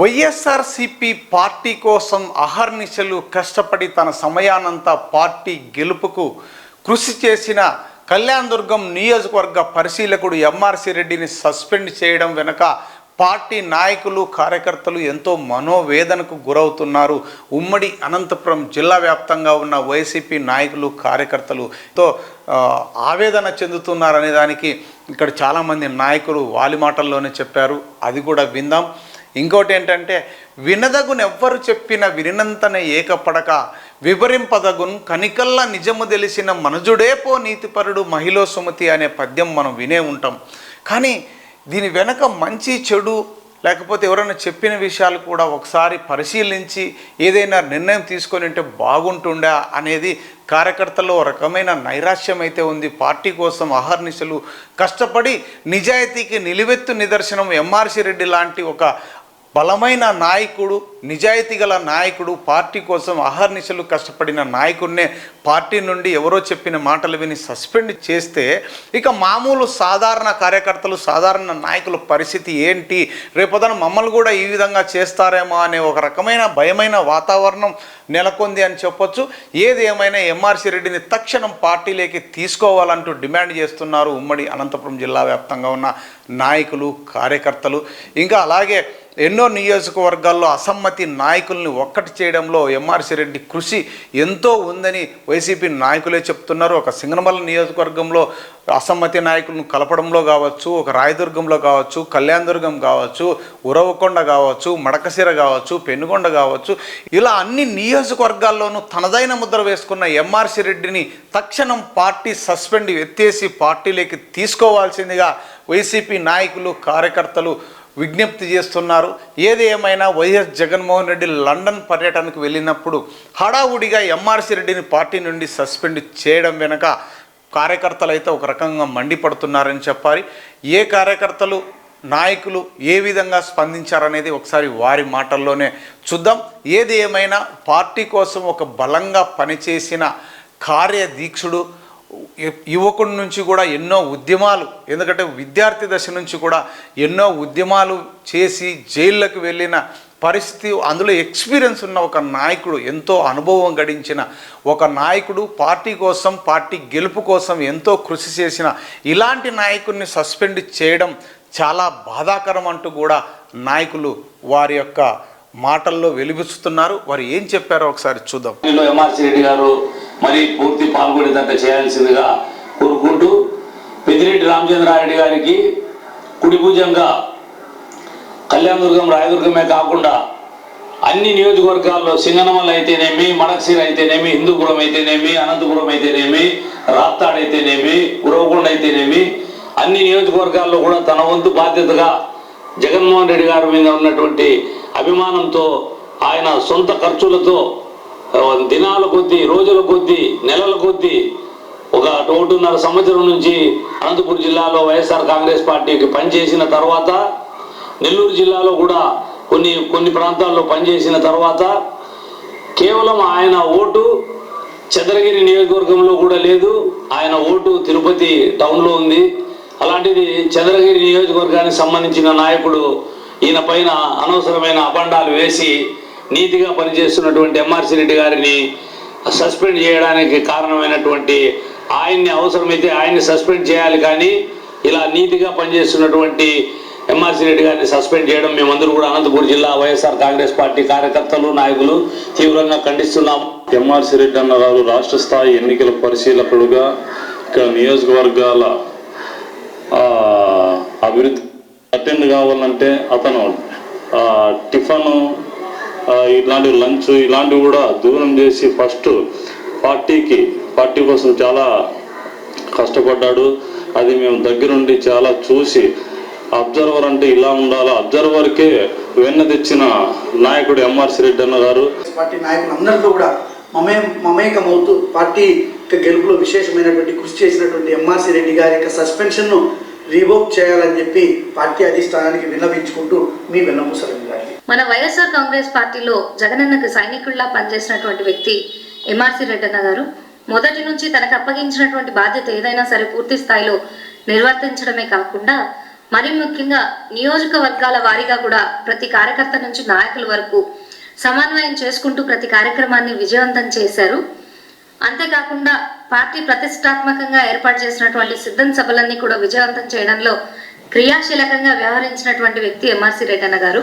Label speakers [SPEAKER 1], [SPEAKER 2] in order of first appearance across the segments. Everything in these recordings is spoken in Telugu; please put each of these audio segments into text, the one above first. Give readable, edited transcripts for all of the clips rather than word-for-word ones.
[SPEAKER 1] వైఎస్ఆర్సీపీ పార్టీ కోసం అహర్నిశలు కష్టపడి తన సమయానంతా పార్టీ గెలుపుకు కృషి చేసిన కళ్యాణదుర్గం నియోజకవర్గ పరిశీలకుడు ఎంఆర్సి రెడ్డిని సస్పెండ్ చేయడం వెనుక పార్టీ నాయకులు కార్యకర్తలు ఎంతో మనోవేదనకు గురవుతున్నారు. ఉమ్మడి అనంతపురం జిల్లా వ్యాప్తంగా ఉన్న వైసీపీ నాయకులు కార్యకర్తలు ఎంతో ఆవేదన చెందుతున్నారనే దానికి ఇక్కడ చాలామంది నాయకులు వాలి మాటల్లోనే చెప్పారు. అది కూడా విందాం. ఇంకోటి ఏంటంటే, వినదగునెవ్వరు చెప్పిన వినినంతనే ఏకపడక వివరింపదగున్ కనికల్లా నిజము తెలిసిన మనుజుడే పో నీతిపరుడు మహిళ సుమతి అనే పద్యం మనం వినే ఉంటాం. కానీ దీని వెనక మంచి చెడు లేకపోతే ఎవరైనా చెప్పిన విషయాలు కూడా ఒకసారి పరిశీలించి ఏదైనా నిర్ణయం తీసుకొని ఉంటే బాగుంటుండా అనేది కార్యకర్తల్లో రకమైన నైరాశ్యం అయితే ఉంది. పార్టీ కోసం అహర్నిశలు కష్టపడి నిజాయితీకి నిలువెత్తు నిదర్శనం ఎంఆర్సి రెడ్డి లాంటి ఒక బలమైన నాయకుడు, నిజాయితీ గల నాయకుడు, పార్టీ కోసం అహర్నిశలు కష్టపడిన నాయకుడినే పార్టీ నుండి ఎవరో చెప్పిన మాటలు విని సస్పెండ్ చేస్తే ఇక మామూలు సాధారణ కార్యకర్తలు, సాధారణ నాయకుల పరిస్థితి ఏంటి? రేపొద్దున మమ్మల్ని కూడా ఈ విధంగా చేస్తారేమో అనే ఒక రకమైన భయమైన వాతావరణం నెలకొంది అని చెప్పొచ్చు. ఏది ఏమైనా ఎంఆర్సి రెడ్డిని తక్షణం పార్టీలోకి తీసుకోవాలంటూ డిమాండ్ చేస్తున్నారు ఉమ్మడి అనంతపురం జిల్లా వ్యాప్తంగా ఉన్న నాయకులు, కార్యకర్తలు. ఇంకా అలాగే ఎన్నో నియోజకవర్గాల్లో అసమ్మతి నాయకుల్ని ఒక్కటి చేయడంలో ఎంఆర్సి రెడ్డి కృషి ఎంతో ఉందని వైసీపీ నాయకులే చెప్తున్నారు. ఒక సింగనమల నియోజకవర్గంలో అసమ్మతి నాయకులను కలపడంలో కావచ్చు, ఒక రాయదుర్గంలో కావచ్చు, కళ్యాణదుర్గం కావచ్చు, ఉరవకొండ కావచ్చు, మడకశిర కావచ్చు, పెనుగొండ కావచ్చు, ఇలా అన్ని నియోజకవర్గాల్లోనూ తనదైన ముద్ర వేసుకున్న ఎంఆర్సి రెడ్డిని తక్షణం పార్టీ సస్పెండ్ ఎత్తేసి పార్టీలోకి తీసుకోవాల్సిందిగా వైసీపీ నాయకులు, కార్యకర్తలు విజ్ఞప్తి చేస్తున్నారు. ఏది ఏమైనా వైఎస్ జగన్మోహన్ రెడ్డి లండన్ పర్యటనకు వెళ్ళినప్పుడు హడావుడిగా ఎంఆర్సి రెడ్డిని పార్టీ నుండి సస్పెండ్ చేయడం వెనుక కార్యకర్తలు అయితే ఒక రకంగా మండిపడుతున్నారని చెప్పాలి. ఏ కార్యకర్తలు, నాయకులు ఏ విధంగా స్పందించారనేది ఒకసారి వారి మాటల్లోనే చూద్దాం. ఏది ఏమైనా పార్టీ కోసం ఒక బలంగా పనిచేసిన కార్యదీక్షుడు, యువకుడి నుంచి కూడా ఎన్నో ఉద్యమాలు, ఎందుకంటే విద్యార్థి దశ నుంచి కూడా ఎన్నో ఉద్యమాలు చేసి జైళ్ళకు వెళ్ళిన పరిస్థితి, అందులో ఎక్స్పీరియన్స్ ఉన్న ఒక నాయకుడు, ఎంతో అనుభవం గడించిన ఒక నాయకుడు, పార్టీ కోసం, పార్టీ గెలుపు కోసం ఎంతో కృషి చేసిన ఇలాంటి నాయకుడిని సస్పెండ్ చేయడం చాలా బాధాకరం అంటూ కూడా నాయకులు వారి యొక్క మాటల్లో వెలిబుచ్చుతున్నారు. వారు ఏం చెప్పారో ఒకసారి చూద్దాం.
[SPEAKER 2] ఎంఆర్సి రెడ్డి గారు మరి పూర్తి పాల్గొనేదంతా చేయాల్సిందిగా కోరుకుంటూ, పెద్దిరెడ్డి రామచంద్రారెడ్డి గారికి కుడి భుజంగా కళ్యాణదుర్గం, రాయదుర్గమే కాకుండా అన్ని నియోజకవర్గాల్లో సింగనమల అయితేనేమి, మడకశిర అయితేనేమి, హిందూపురం అయితేనేమి, అనంతపురం అయితేనేమి, రాప్తాడ్ అయితేనేమి, ఉరవకొండ అయితేనేమి, అన్ని నియోజకవర్గాల్లో కూడా తన వంతు బాధ్యతగా జగన్మోహన్ రెడ్డి గారి మీద ఉన్నటువంటి అభిమానంతో ఆయన సొంత ఖర్చులతో దినాల కొద్దీ, రోజుల కొద్దీ, నెలల కొద్దీ ఒక 1.5 సంవత్సరం నుంచి అనంతపురం జిల్లాలో వైఎస్ఆర్ కాంగ్రెస్ పార్టీకి పనిచేసిన తర్వాత, నెల్లూరు జిల్లాలో కూడా కొన్ని ప్రాంతాల్లో పనిచేసిన తర్వాత కేవలం ఆయన ఓటు చంద్రగిరి నియోజకవర్గంలో కూడా లేదు. ఆయన ఓటు తిరుపతి టౌన్లో ఉంది. అలాంటిది చంద్రగిరి నియోజకవర్గానికి సంబంధించిన నాయకుడు ఈయన పైన అనవసరమైన అబండాలు వేసి నీతిగా పనిచేస్తున్నటువంటి ఎంఆర్సి రెడ్డి గారిని సస్పెండ్ చేయడానికి కారణమైనటువంటి ఆయన్ని, అవసరమైతే ఆయన్ని సస్పెండ్ చేయాలి, కానీ ఇలా నీతిగా పనిచేస్తున్నటువంటి ఎంఆర్సి రెడ్డి గారిని సస్పెండ్ చేయడం మేమందరూ కూడా అనంతపురం జిల్లా వైఎస్ఆర్ కాంగ్రెస్ పార్టీ కార్యకర్తలు, నాయకులు తీవ్రంగా ఖండిస్తున్నాం.
[SPEAKER 3] ఎంఆర్సి రెడ్డి అన్న గారు రాష్ట్ర స్థాయి ఎన్నికల పరిశీలకుడుగా ఇక నియోజకవర్గాల అభివృద్ధి అటెండ్ కావాలంటే అతను టిఫన్, ఇలాంటి లంచ్, ఇలాంటివి కూడా దూరం చేసి ఫస్ట్ పార్టీ కోసం చాలా కష్టపడ్డాడు. అది మేము దగ్గరుండి చాలా చూసి, అబ్జర్వర్ అంటే ఇలా ఉండాలా, అబ్జర్వర్కే వెన్న తెచ్చిన నాయకుడు ఎంఆర్సి రెడ్డి అన్న గారు.
[SPEAKER 4] పార్టీ నాయకులందరితో కూడా మమేకమవుతూ పార్టీ గెలుపులో విశేషమైనటువంటి కృషి చేసినటువంటి ఎంఆర్సి రెడ్డి గారి యొక్క సస్పెన్షన్ను రివోక్ చేయాలని చెప్పి పార్టీ అధిష్టానానికి విన్నవించుకుంటూ మీ వెన్నపూసలు.
[SPEAKER 5] మన వైఎస్ఆర్ కాంగ్రెస్ పార్టీలో జగనన్నకు సైనికుల్లా పనిచేసినటువంటి వ్యక్తి ఎంఆర్సి రెడ్డన్న గారు మొదటి నుంచి తనకు అప్పగించినటువంటి బాధ్యత ఏదైనా సరే పూర్తి స్థాయిలో నిర్వర్తించడమే కాకుండా మరి ముఖ్యంగా నియోజకవర్గాల వారీగా కూడా ప్రతి కార్యకర్త నుంచి నాయకుల వరకు సమన్వయం చేసుకుంటూ ప్రతి కార్యక్రమాన్ని విజయవంతం చేశారు. అంతేకాకుండా పార్టీ ప్రతిష్టాత్మకంగా ఏర్పాటు చేసినటువంటి సిద్ధం సభలన్నీ కూడా విజయవంతం చేయడంలో క్రియాశీలకంగా వ్యవహరించినటువంటి వ్యక్తి ఎంఆర్సి రెడ్డి అన్న గారు.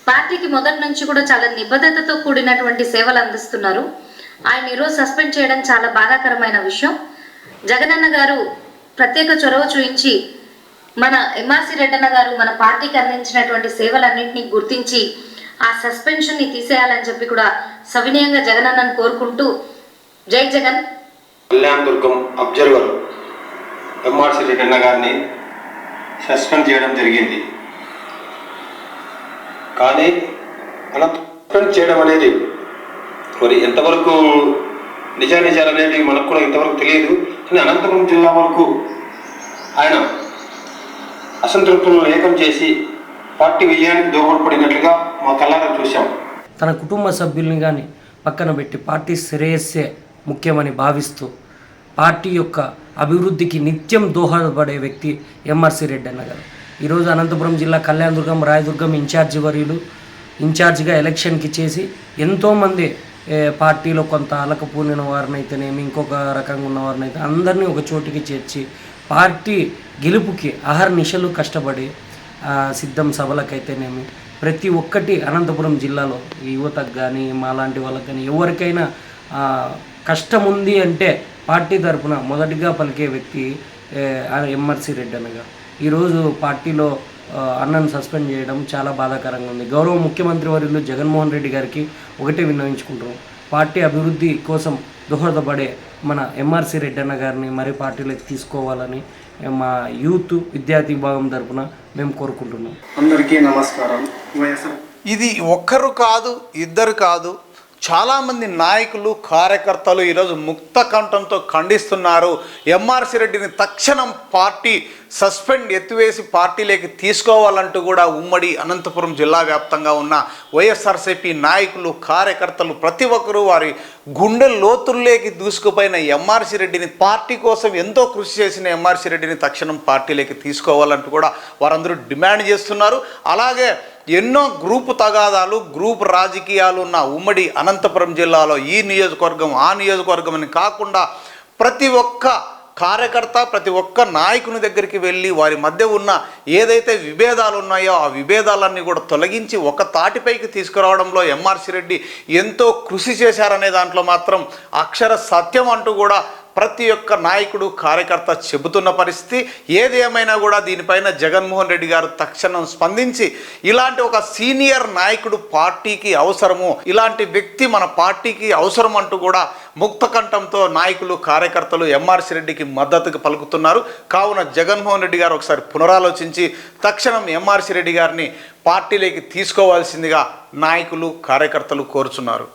[SPEAKER 5] పార్టీకి మొదటి నుంచి కూడా చాలా నిబద్ధతతో కూడినటువంటి సేవలు అందిస్తున్నారు. ఆయన ఈరోజు సస్పెండ్ చేయడం చాలా బాధాకరమైన విషయం. జగనన్న గారు ప్రత్యేక చొరవ చూపించి మన ఎంఆర్సి రెడ్డన్న గారు మన పార్టీకి అందించినటువంటి సేవలన్నింటినీ గుర్తించి ఆ సస్పెన్షన్ ని తీసేయాలని చెప్పి కూడా సవినయంగా జగనన్నను కోరుకుంటూ జై జగన్.
[SPEAKER 6] కళ్యాణ్ దుర్గం అబ్జర్వర్ ఎంఆర్సి రెడ్డన్న గారిని సస్పెండ్ చేయడం జరిగింది. కానీ అలా సస్పెండ్ చేయడం అనేది మరి ఎంతవరకు నిజాలు అనేది మనకు కూడా ఇంతవరకు తెలియదు. కానీ అనంతపురం జిల్లా వరకు ఆయన అసంతృప్తులను ఏకం చేసి పార్టీ విజయానికి దోహదపడినట్లుగా మా కళ్ళారా చూశాం.
[SPEAKER 7] తన కుటుంబ సభ్యుల్ని కానీ పక్కన పెట్టి పార్టీ శ్రేయస్సే ముఖ్యమని భావిస్తూ పార్టీ యొక్క అభివృద్ధికి నిత్యం దోహదపడే వ్యక్తి ఎంఆర్సి రెడ్డి అన్న గారు. ఈరోజు అనంతపురం జిల్లా కళ్యాణదుర్గం రాయదుర్గం ఇన్ఛార్జిగా ఎలక్షన్కి చేసి ఎంతోమంది పార్టీలో కొంత అలకపోనిన వారినైతేనేమి ఇంకొక రకంగా ఉన్న వారినైతే అందరినీ ఒక చోటికి చేర్చి పార్టీ గెలుపుకి అహర్నిశలు కష్టపడి సిద్ధం సభలకైతేనేమి ప్రతి ఒక్కటి అనంతపురం జిల్లాలో యువతకు కానీ మాలాంటి వాళ్ళకి కానీ ఎవరికైనా కష్టం ఉంది అంటే పార్టీ తరఫున మొదటిగా పలికే వ్యక్తి ఎంఆర్సి రెడ్డి అన్న గారు. ఈరోజు పార్టీలో అన్నను సస్పెండ్ చేయడం చాలా బాధాకరంగా ఉంది. గౌరవ ముఖ్యమంత్రి వర్యులు జగన్మోహన్ రెడ్డి గారికి ఒకటే విన్నవించుకుంటున్నాం, పార్టీ అభివృద్ధి కోసం దోహదపడే మన ఎంఆర్సి రెడ్డి అన్న గారిని మరి పార్టీలోకి తీసుకోవాలని మా యూత్ విద్యార్థి విభాగం తరఫున మేము కోరుకుంటున్నాం.
[SPEAKER 6] అందరికీ నమస్కారం.
[SPEAKER 1] ఇది ఒక్కరు కాదు, ఇద్దరు కాదు, చాలామంది నాయకులు కార్యకర్తలు ఈరోజు ముక్త కంఠంతో ఖండిస్తున్నారు. ఎంఆర్సి రెడ్డిని తక్షణం పార్టీ సస్పెండ్ ఎత్తివేసి పార్టీలోకి తీసుకోవాలంటూ కూడా ఉమ్మడి అనంతపురం జిల్లా వ్యాప్తంగా ఉన్న వైఎస్ఆర్సీపీ నాయకులు కార్యకర్తలు ప్రతి ఒక్కరూ వారి గుండె లోతుల్లోకి దూసుకుపోయిన ఎంఆర్సి రెడ్డిని, పార్టీ కోసం ఎంతో కృషి చేసిన ఎంఆర్సి రెడ్డిని తక్షణం పార్టీలోకి తీసుకోవాలంటూ కూడా వారందరూ డిమాండ్ చేస్తున్నారు. అలాగే ఎన్నో గ్రూపు తగాదాలు, గ్రూప్ రాజకీయాలు ఉన్న ఉమ్మడి అనంతపురం జిల్లాలో ఈ నియోజకవర్గం ఆ నియోజకవర్గం అని కాకుండా ప్రతి ఒక్క కార్యకర్త ప్రతి ఒక్క నాయకుని దగ్గరికి వెళ్ళి వారి మధ్య ఉన్న ఏదైతే విభేదాలు ఉన్నాయో ఆ విభేదాలన్నీ కూడా తొలగించి ఒక తాటిపైకి తీసుకురావడంలో ఎంఆర్సి రెడ్డి ఎంతో కృషి చేశారనే దాంట్లో మాత్రం అక్షర సత్యం అంటూ కూడా ప్రతి ఒక్క నాయకుడు కార్యకర్త చెబుతున్న పరిస్థితి. ఏదేమైనా కూడా దీనిపైన జగన్మోహన్ రెడ్డి గారు తక్షణం స్పందించి ఇలాంటి ఒక సీనియర్ నాయకుడు పార్టీకి అవసరము, ఇలాంటి వ్యక్తి మన పార్టీకి అవసరం అంటూ కూడా ముక్తకంఠంతో నాయకులు కార్యకర్తలు ఎంఆర్సి రెడ్డికి మద్దతుగా పలుకుతున్నారు. కావున జగన్మోహన్ రెడ్డి గారు ఒకసారి పునరాలోచించి తక్షణం ఎంఆర్సి రెడ్డి గారిని పార్టీలోకి తీసుకోవాల్సిందిగా నాయకులు కార్యకర్తలు కోరుచున్నారు.